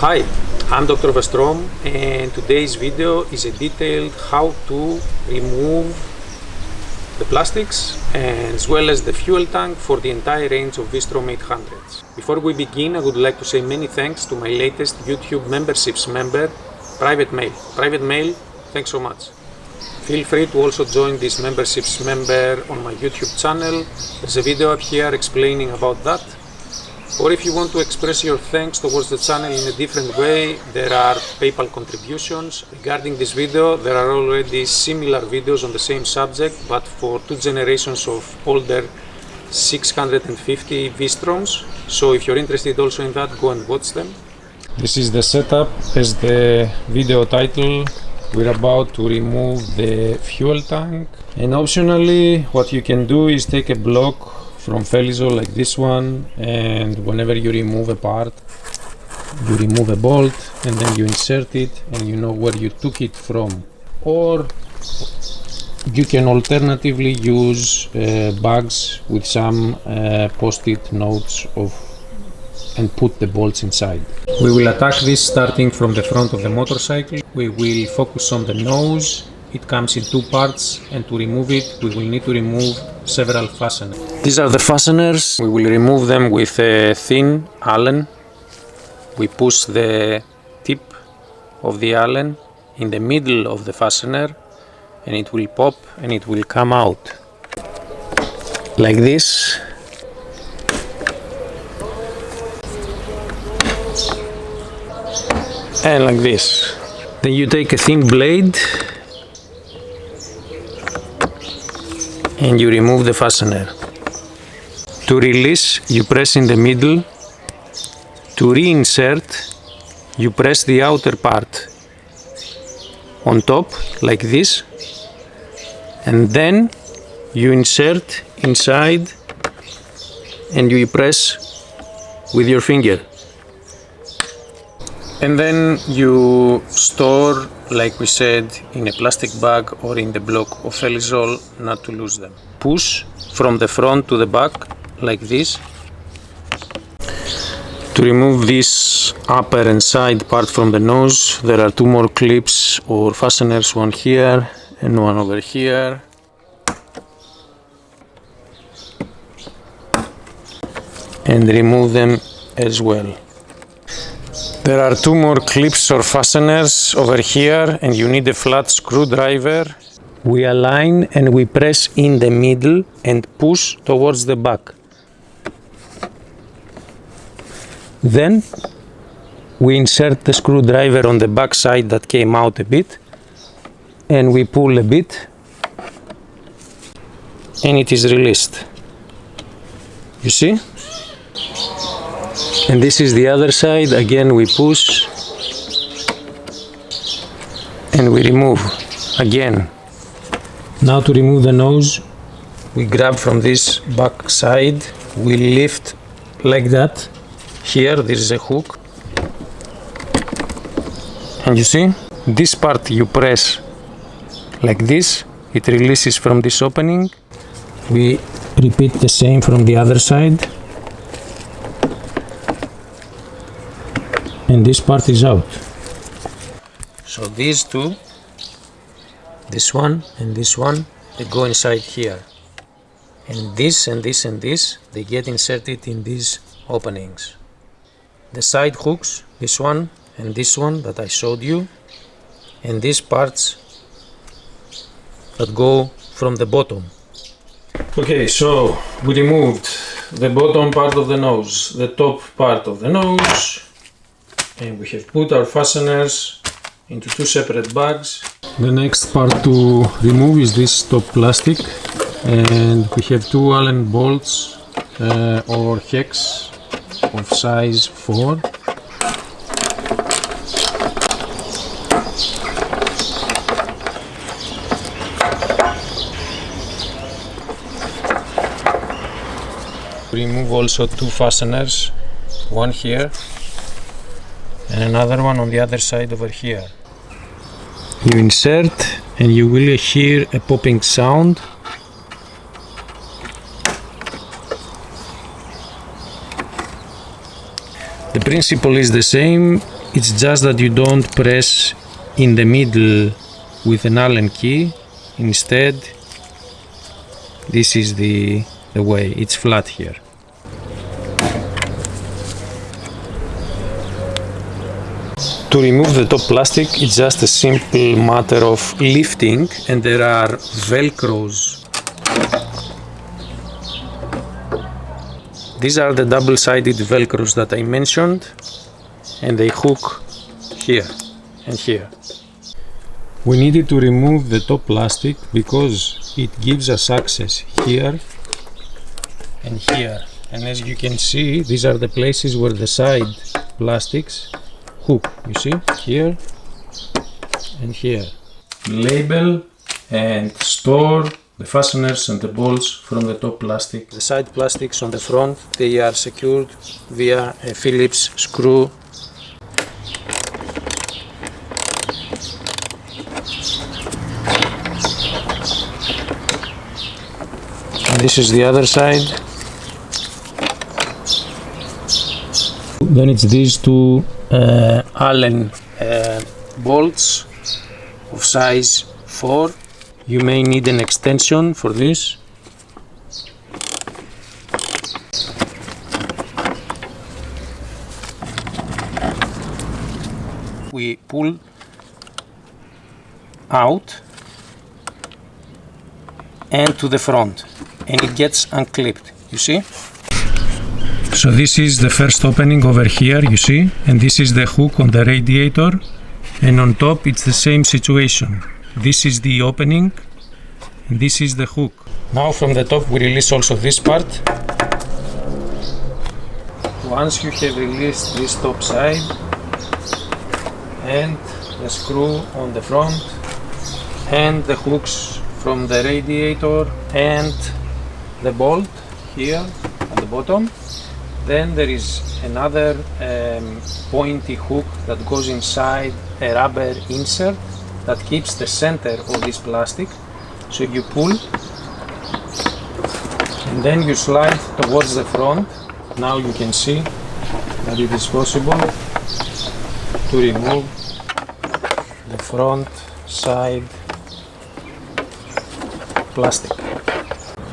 Hi, I'm Dr. Vstrom, and today's video is a detailed how to remove the plastics as well as the fuel tank for the entire range of Vstrom800s. Before we begin, I would like to say many thanks to my latest YouTube memberships member, Private Mail. Private Mail, thanks so much. Feel free to also join this memberships member on my YouTube channel. There's a video up here explaining about that. Or if you want to express your thanks towards the channel in a different way, there are PayPal contributions. Regarding this video, there are already similar videos on the same subject, but for two generations of older 650 Vstroms. So if you're interested also in that, go and watch them. This is the setup. As the video title, we're about to remove the fuel tank. And optionally, what you can do is take a block from Felizol like this one, and whenever you remove a part, you remove a bolt and then you insert it and you know where you took it from. Or you can alternatively use bags with some post-it notes and put the bolts inside. We will attack this starting from the front of the motorcycle. We will focus on the nose. It comes in two parts, and to remove it we will need to remove several fasteners. These are the fasteners. We will remove them with a thin Allen. We push the tip of the Allen in the middle of the fastener and it will pop and it will come out like this. And like this. Then you take a thin blade and you remove the fastener. To release, you press in the middle. To reinsert, you press the outer part on top, like this, and then you insert inside and you press with your finger. And then you store, like we said, in a plastic bag or in the block of Felizol, not to lose them. Push from the front to the back, like this. To remove this upper and side part from the nose, there are two more clips or fasteners, one here and one over here. And remove them as well. There are two more clips or fasteners over here, and you need a flat screwdriver. We align and we press in the middle and push towards the back. Then we insert the screwdriver on the back side that came out a bit, and we pull a bit and it is released. You see? And this is the other side. Again we push and we remove again. Now to remove the nose, we grab from this back side, we lift like that. Here there is a hook, and you see this part you press like this, it releases from this opening. We repeat the same from the other side. And this part is out. So these two, this one and this one, they go inside here. And this and this and this, they get inserted in these openings. The side hooks, this one and this one that I showed you, and these parts that go from the bottom. Okay, so we removed the bottom part of the nose, the top part of the nose, and we have put our fasteners into two separate bags. The next part to remove is this top plastic, and we have two Allen bolts or hex of size 4. Remove also two fasteners, one here and another one on the other side over here. You insert and you will hear a popping sound. The principle is the same. It's just that you don't press in the middle with an Allen key. Instead, this is the way. It's flat here. To remove the top plastic, it's just a simple matter of lifting, and there are velcros. These are the double-sided velcros that I mentioned, and they hook here and here. We needed to remove the top plastic because it gives us access here and here. And as you can see, these are the places where the side plastics hook. You see, here and here. Label and store the fasteners and the bolts from the top plastic. The side plastics on the front, they are secured via a Phillips screw. And this is the other side. Then it's these two Allen bolts of size 4. You may need an extension for this. We pull out and to the front, and it gets unclipped, you see? So this is the first opening over here, you see, and this is the hook on the radiator, and on top it's the same situation. This is the opening, and this is the hook. Now from the top we release also this part. Once you have released this top side and the screw on the front and the hooks from the radiator and the bolt here at the bottom, then there is another pointy hook that goes inside a rubber insert that keeps the center of this plastic. So you pull and then you slide towards the front. Now you can see that it is possible to remove the front side plastic.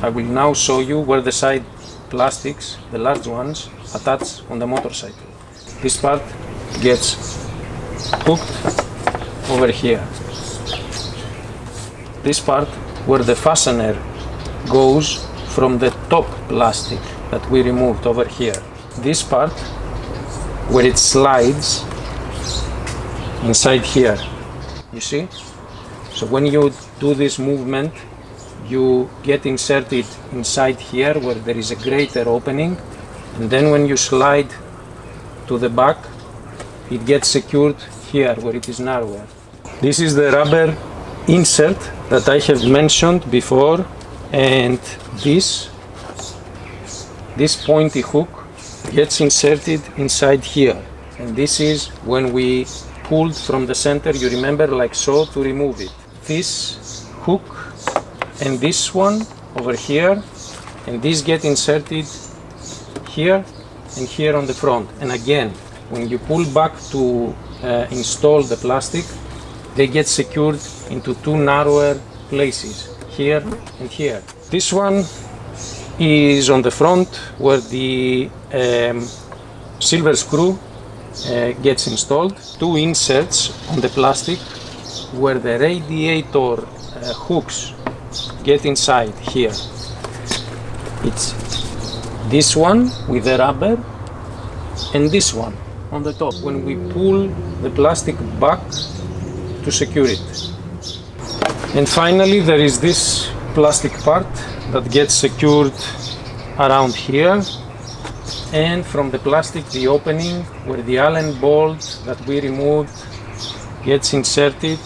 I will now show you where the side plastics, the large ones, attach on the motorcycle. This part gets hooked over here. This part where the fastener goes from the top plastic that we removed over here. This part where it slides inside here, you see? So when you do this movement, you get inserted inside here where there is a greater opening, and then when you slide to the back, it gets secured here where it is narrower. This is the rubber insert that I have mentioned before, and this pointy hook gets inserted inside here, and this is when we pulled from the center, you remember, like so, to remove it. This hook and this one over here, and these get inserted here and here on the front. And again, when you pull back to install the plastic, they get secured into two narrower places, here and here. This one is on the front where the silver screw gets installed. Two inserts on the plastic where the radiator hooks get inside here. It's this one with the rubber and this one on the top when we pull the plastic back to secure it. And finally there is this plastic part that gets secured around here, and from the plastic the opening where the Allen bolt that we removed gets inserted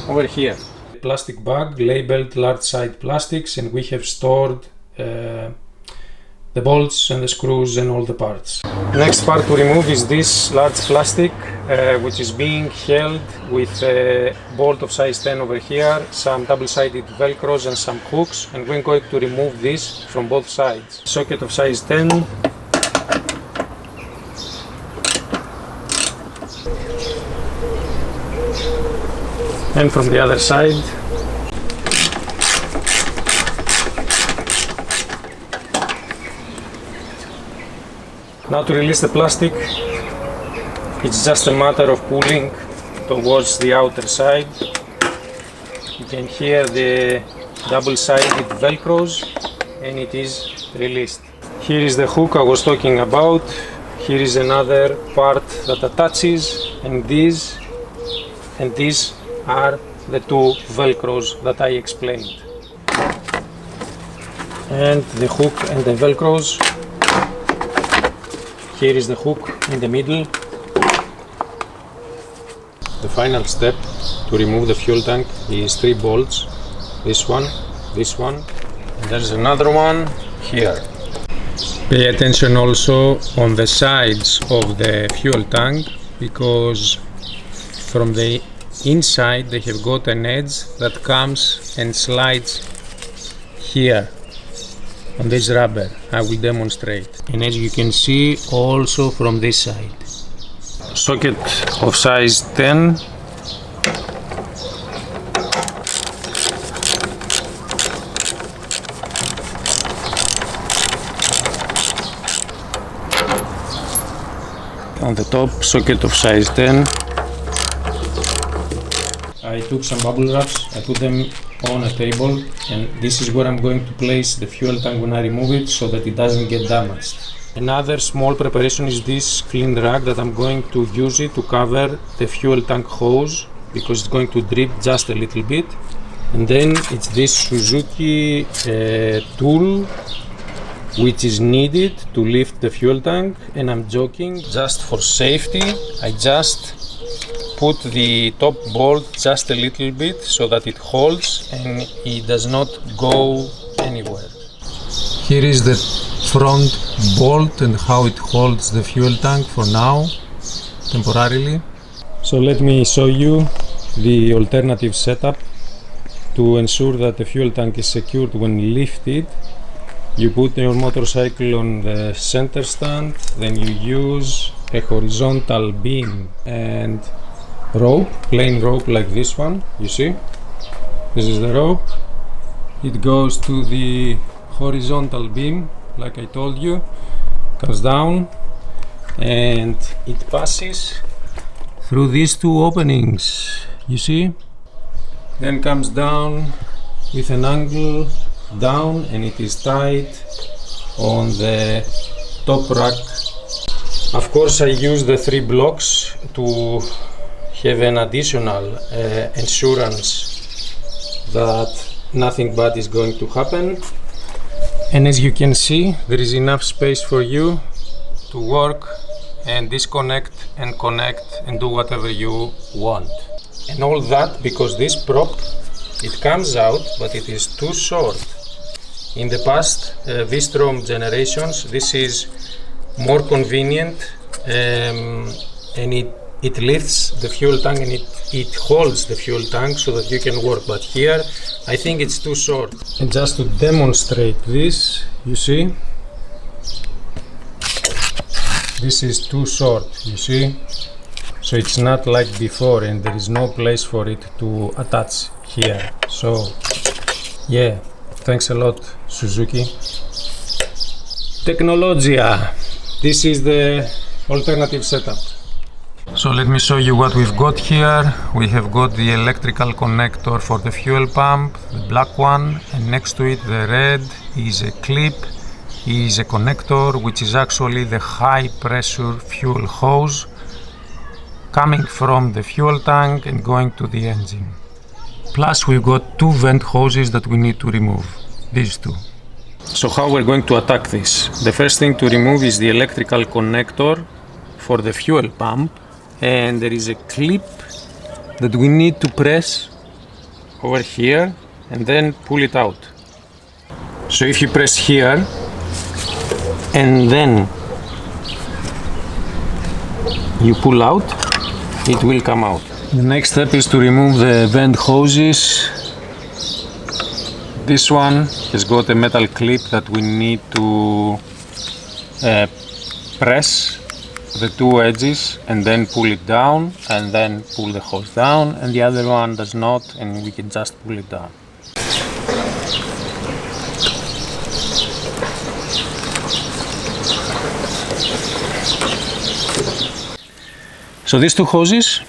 over here. Plastic bag labeled large side plastics, and we have stored the bolts and the screws and all the parts. Next part to remove is this large plastic which is being held with a bolt of size 10 over here, some double-sided velcros and some hooks, and we're going to remove this from both sides. Socket of size 10, And from the other side. Now to release the plastic, it's just a matter of pulling towards the outer side. You can hear the double-sided velcros and it is released. Here is the hook I was talking about. Here is another part that attaches, and these are the two velcros that I explained. And the hook and the velcros. Here is the hook in the middle. The final step to remove the fuel tank is 3 bolts. This one, and there's another one here. Pay attention also on the sides of the fuel tank, because from the inside they have got an edge that comes and slides here on this rubber. I will demonstrate. And as you can see, also from this side. Socket of size 10. On the top, socket of size 10. I took some bubble wraps, I put them on a table, and this is where I'm going to place the fuel tank when I remove it, so that it doesn't get damaged. Another small preparation is this clean rag that I'm going to use it to cover the fuel tank hose, because it's going to drip just a little bit. And then it's this Suzuki tool which is needed to lift the fuel tank, and I'm joking, just for safety I just put the top bolt just a little bit so that it holds and it does not go anywhere. Here is the front bolt and how it holds the fuel tank for now, temporarily. So let me show you the alternative setup to ensure that the fuel tank is secured when lifted. You put your motorcycle on the center stand, then you use a horizontal beam and rope, plain rope like this one, you see? This is the rope. It goes to the horizontal beam, like I told you, comes down and it passes through these two openings, you see? Then comes down with an angle down, and it is tied on the top rack. Of course I use the 3 blocks to have an additional insurance that nothing bad is going to happen. And as you can see, there is enough space for you to work and disconnect and connect and do whatever you want. And all that because this prop, it comes out, but it is too short. In the past Vstrom generations, this is more convenient, and it lifts the fuel tank and it holds the fuel tank so that you can work. But here I think it's too short. And just to demonstrate this, you see, this is too short, you see, so it's not like before, and there is no place for it to attach here. So yeah, thanks a lot Suzuki. Technologia. This is the alternative setup. So let me show you what we've got here. We have got the electrical connector for the fuel pump, the black one, and next to it the red is a clip, is a connector which is actually the high pressure fuel hose coming from the fuel tank and going to the engine. Plus we've got 2 vent hoses that we need to remove, these 2. So how we're going to attack this? The first thing to remove is the electrical connector for the fuel pump, and there is a clip that we need to press over here and then pull it out. So if you press here and then you pull out, it will come out. The next step is to remove the vent hoses. This one has got a metal clip that we need to press the two edges and then pull it down and then pull the hose down, and the other one does not, and we can just pull it down. So these two hoses,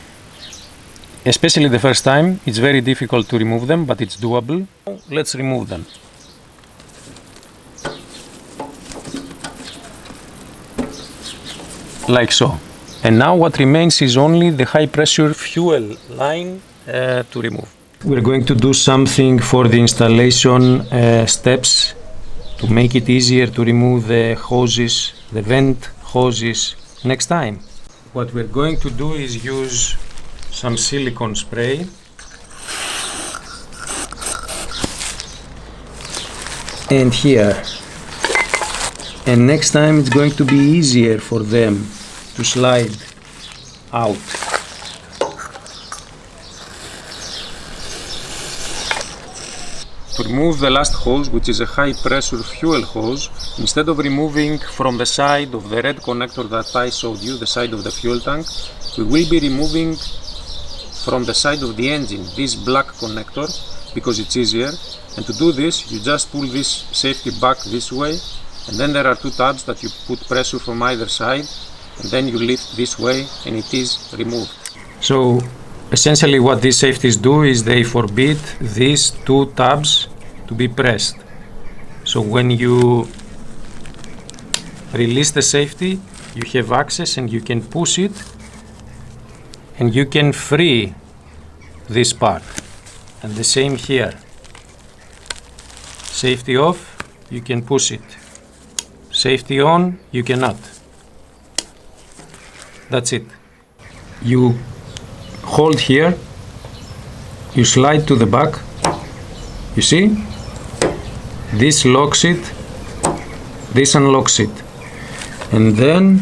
especially the first time, it's very difficult to remove them, but it's doable. Let's remove them. Like so. And now what remains is only the high pressure fuel line to remove. We're going to do something for the installation steps to make it easier to remove the hoses, the vent hoses next time. What we're going to do is use some silicone spray and here, and next time it's going to be easier for them to slide out. To remove the last hose, which is a high pressure fuel hose, instead of removing from the side of the red connector that I showed you, the side of the fuel tank, we will be removing from the side of the engine this black connector because it's easier. And to do this, you just pull this safety back this way, and then there are two tabs that you put pressure from either side, and then you lift this way and it is removed. So essentially what these safeties do is they forbid these two tabs to be pressed. So when you release the safety, you have access and you can push it and you can free this part. And the same here. Safety off, you can push it. Safety on, you cannot. That's it. You hold here, you slide to the back, you see? This locks it, this unlocks it. And then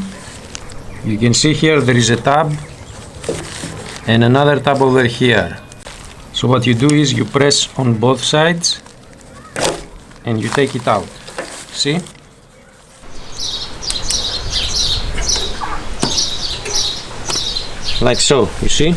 you can see here there is a tab and another tab over here. So what you do is you press on both sides and you take it out. See? Like so, you see?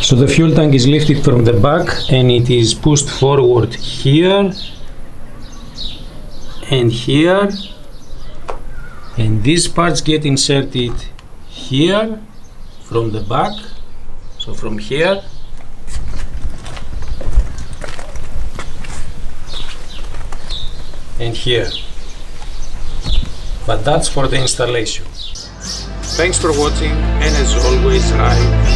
So the fuel tank is lifted from the back and it is pushed forward here and here, and these parts get inserted here from the back, so from here and here, but that's for the installation. Thanks for watching, and as always, ride